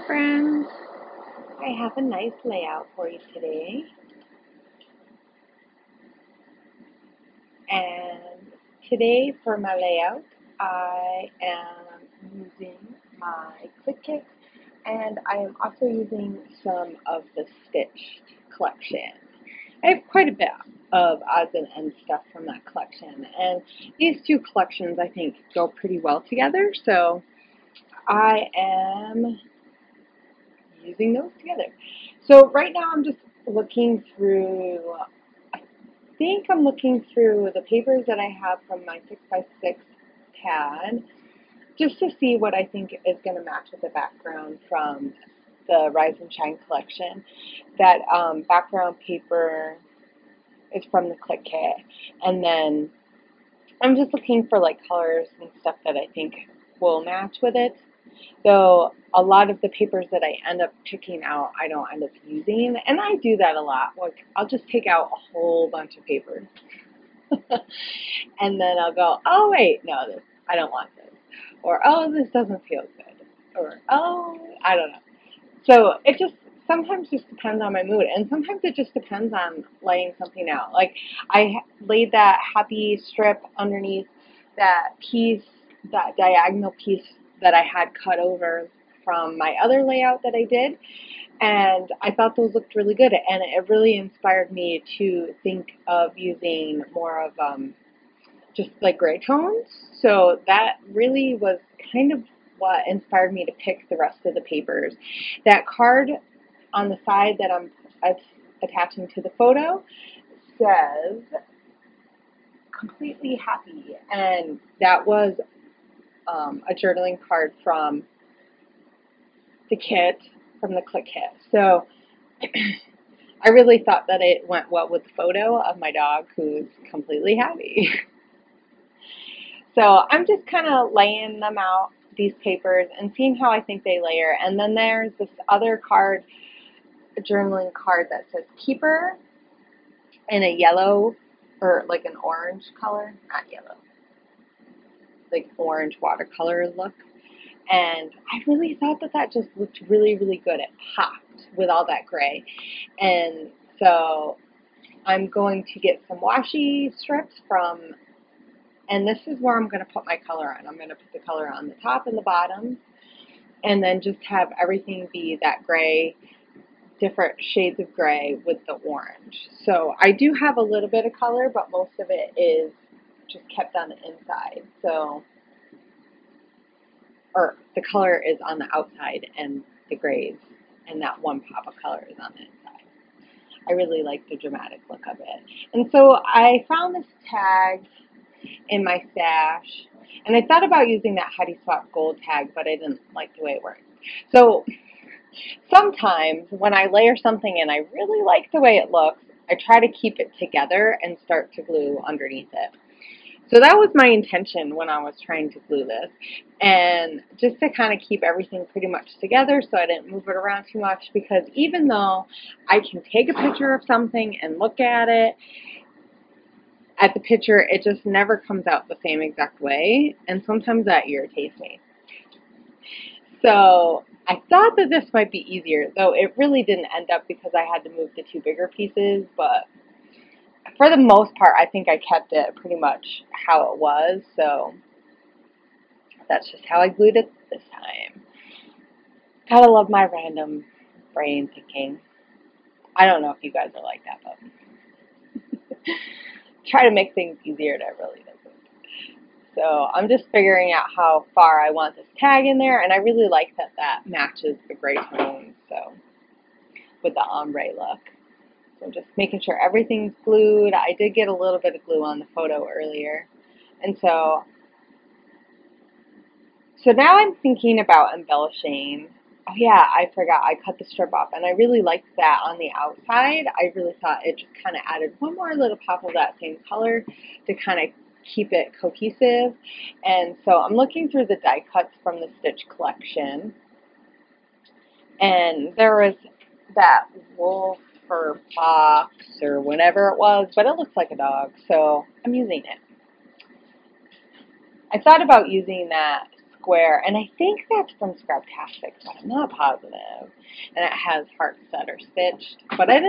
Friends, I have a nice layout for you today. And today for my layout, I am using my Clique Kit and I am also using some of the Stitched collection. I have quite a bit of odds and ends stuff from that collection, and these two collections I think go pretty well together, so I am using those together. So right now I'm just looking through, I think I'm looking through the papers that I have from my 6x6 pad just to see what I think is going to match with the background from the Rise and Shine collection. That background paper is from the Clique Kit, and then I'm just looking for like colors and stuff that I think will match with it. So a lot of the papers that I end up picking out, I don't end up using, and I do that a lot. Like I'll just take out a whole bunch of papers, and then I'll go, oh wait, no, I don't want this, or oh, this doesn't feel good, or oh, I don't know. So it just sometimes just depends on my mood, and sometimes it just depends on laying something out. Like I laid that happy strip underneath that piece, that diagonal piece that I had cut over from my other layout that I did, and I thought those looked really good, and it really inspired me to think of using more of just like gray tones. So that really was kind of what inspired me to pick the rest of the papers. That card on the side that I'm attaching to the photo says completely happy, and that was a journaling card from the kit, from the Clique Kit. So I really thought that it went well with the photo of my dog who's completely happy. So I'm just kind of laying them out, these papers, and seeing how I think they layer. And then there's this other card, a journaling card that says Keeper in a yellow or like an orange color, not yellow, like orange watercolor look. And I really thought that that just looked really, really good. It popped with all that gray. And so I'm going to get some washi strips from, and this is where I'm going to put my color on. I'm going to put the color on the top and the bottom, and then just have everything be that gray, different shades of gray with the orange. So I do have a little bit of color, but most of it is just kept on the inside. So, or the color is on the outside and the grays, and that one pop of color is on the inside. I really like the dramatic look of it. And so I found this tag in my stash, and I thought about using that Heidi Swap gold tag, but I didn't like the way it worked. So sometimes when I layer something and I really like the way it looks, I try to keep it together and start to glue underneath it. So that was my intention when I was trying to glue this, and just to kind of keep everything pretty much together so I didn't move it around too much, because even though I can take a picture of something and look at it, at the picture, it just never comes out the same exact way, and sometimes that irritates me. So I thought that this might be easier, though it really didn't end up because I had to move the two bigger pieces, but for the most part, I think I kept it pretty much how it was, so that's just how I glued it this time. Gotta love my random brain thinking. I don't know if you guys are like that, but try to make things easier and it really doesn't. So I'm just figuring out how far I want this tag in there, and I really like that that matches the gray tones, so with the ombre look. So just making sure everything's glued. I did get a little bit of glue on the photo earlier, and so now I'm thinking about embellishing. Oh yeah, I forgot, I cut the strip off, and I really liked that on the outside. I really thought it just kind of added one more little pop of that same color to kind of keep it cohesive. And so I'm looking through the die cuts from the Stitch collection, and there was that wolf or fox or whatever it was, but it looks like a dog, so I'm using it. I thought about using that square, and I think that's from Scraptastic, but I'm not positive. And it has hearts that are stitched, but I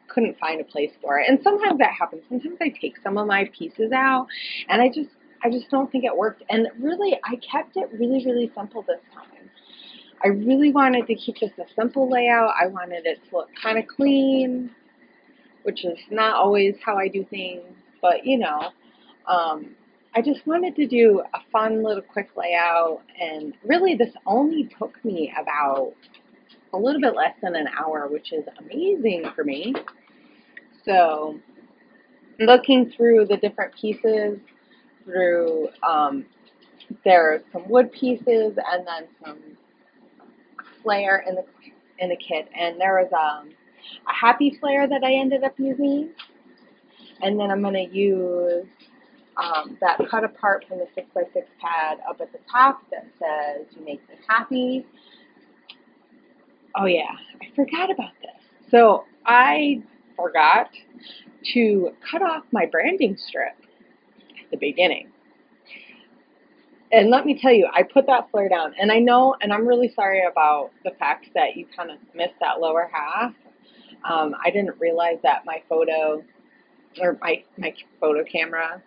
couldn't find a place for it. And sometimes that happens. Sometimes I take some of my pieces out, and I just don't think it worked. And really, I kept it really, really simple this time. I really wanted to keep just a simple layout. I wanted it to look kind of clean, which is not always how I do things, but you know, I just wanted to do a fun little quick layout, and really this only took me about a little bit less than an hour, which is amazing for me. So looking through the different pieces, through there are some wood pieces and then some flare in the kit, and there was a happy flare that I ended up using, and then I'm going to use that cut apart from the 6x6 pad up at the top that says "You make me happy." Oh yeah, I forgot about this. So I forgot to cut off my branding strip at the beginning. And let me tell you, I put that flare down, and I know, and I'm really sorry about the fact that you kind of missed that lower half. I didn't realize that my photo, or my photo camera,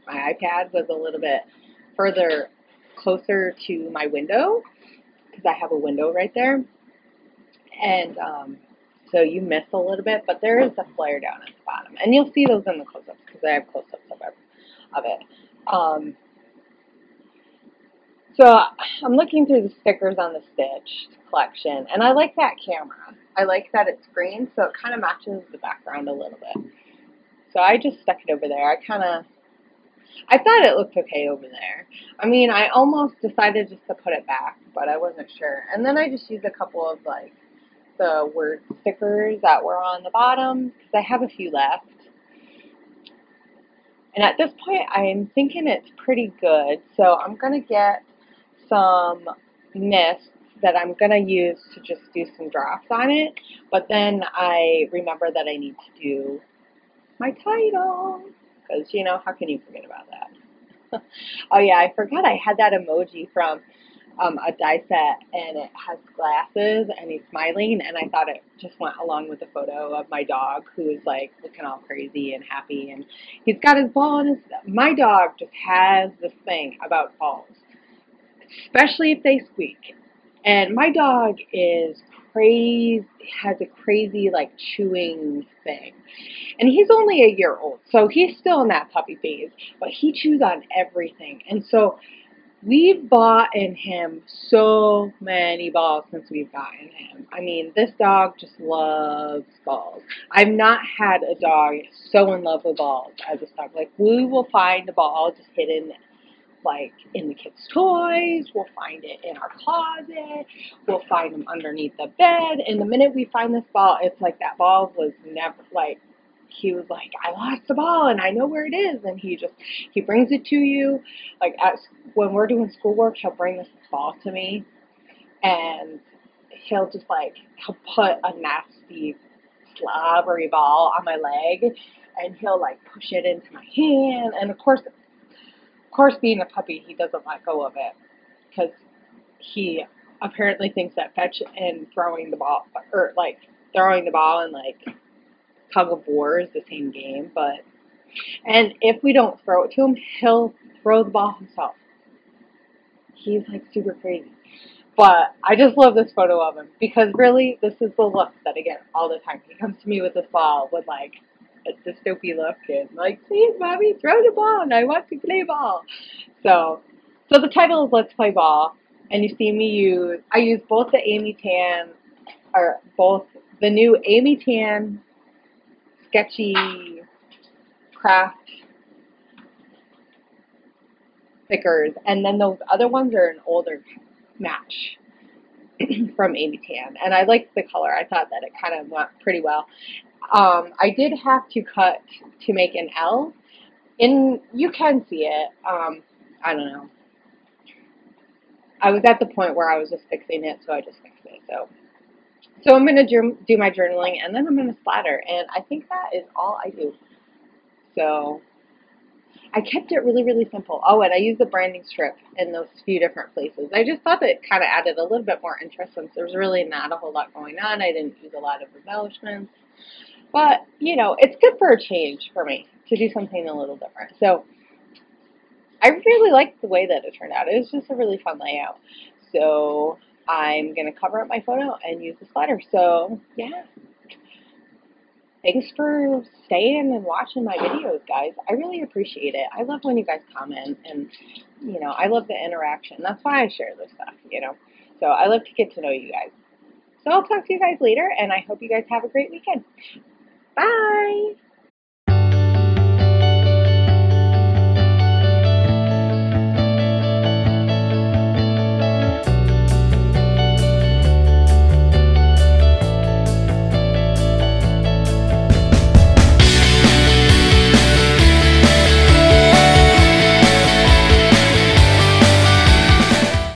my iPad was a little bit further closer to my window, because I have a window right there. And so you miss a little bit, but there is a flare down at the bottom. And you'll see those in the close-ups, because I have close-ups of it. So I'm looking through the stickers on the Stitched collection, and I like that camera. I like that it's green, so it kind of matches the background a little bit. So I just stuck it over there. I thought it looked okay over there. I mean, I almost decided just to put it back, but I wasn't sure. And then I just used a couple of, like, the word stickers that were on the bottom, because I have a few left. And at this point, I'm thinking it's pretty good, so I'm going to get some mist that I'm going to use to just do some drops on it. But then I remember that I need to do my title, because, you know, how can you forget about that? Oh yeah, I forgot I had that emoji from a die set, and it has glasses, and he's smiling, and I thought it just went along with the photo of my dog, who is like looking all crazy and happy, and he's got his ball in his. My dog just has this thing about balls, especially if they squeak. And my dog is crazy, has a crazy like chewing thing. And he's only a year old, so he's still in that puppy phase, but he chews on everything. And so we've bought in him so many balls since we've gotten him. I mean, this dog just loves balls. I've not had a dog so in love with balls as this dog. Like, we will find a ball just hidden, like, in the kids' toys. We'll find it in our closet. We'll find them underneath the bed. And the minute we find this ball, it's like that ball was never, like, he was like, I lost the ball and I know where it is. And he brings it to you. Like, when we're doing schoolwork, he'll bring this ball to me, and he'll put a nasty slobbery ball on my leg, and he'll like push it into my hand. And of course, being a puppy, he doesn't let go of it, because he apparently thinks that fetch and throwing the ball, or like throwing the ball and like tug of war is the same game. And if we don't throw it to him, he'll throw the ball himself. He's like super crazy. But I just love this photo of him, because really, this is the look that I get all the time. He comes to me with this ball with like a dystopy look, and like, please, mommy, throw the ball, and I want to play ball. So the title is Let's Play Ball, and you see me I use both the Amy Tan, or both the new Amy Tan sketchy craft stickers, and then those other ones are an older match from Amy Tan, and I liked the color. I thought that it kind of went pretty well. I did have to cut to make an L, and you can see it. I don't know. I was at the point where I was just fixing it, so I just fixed it. So I'm going to do my journaling, and then I'm going to splatter, and I think that is all I do. So, I kept it really, really simple. Oh, and I used the branding strip in those few different places. I just thought that it kind of added a little bit more interest since there's really not a whole lot going on. I didn't use a lot of embellishments. But, you know, it's good for a change for me to do something a little different. So I really liked the way that it turned out. It was just a really fun layout. So I'm going to cover up my photo and use the slider. So, yeah. Thanks for staying and watching my videos, guys. I really appreciate it. I love when you guys comment, and, you know, I love the interaction. That's why I share this stuff, you know. So I love to get to know you guys. So I'll talk to you guys later, and I hope you guys have a great weekend.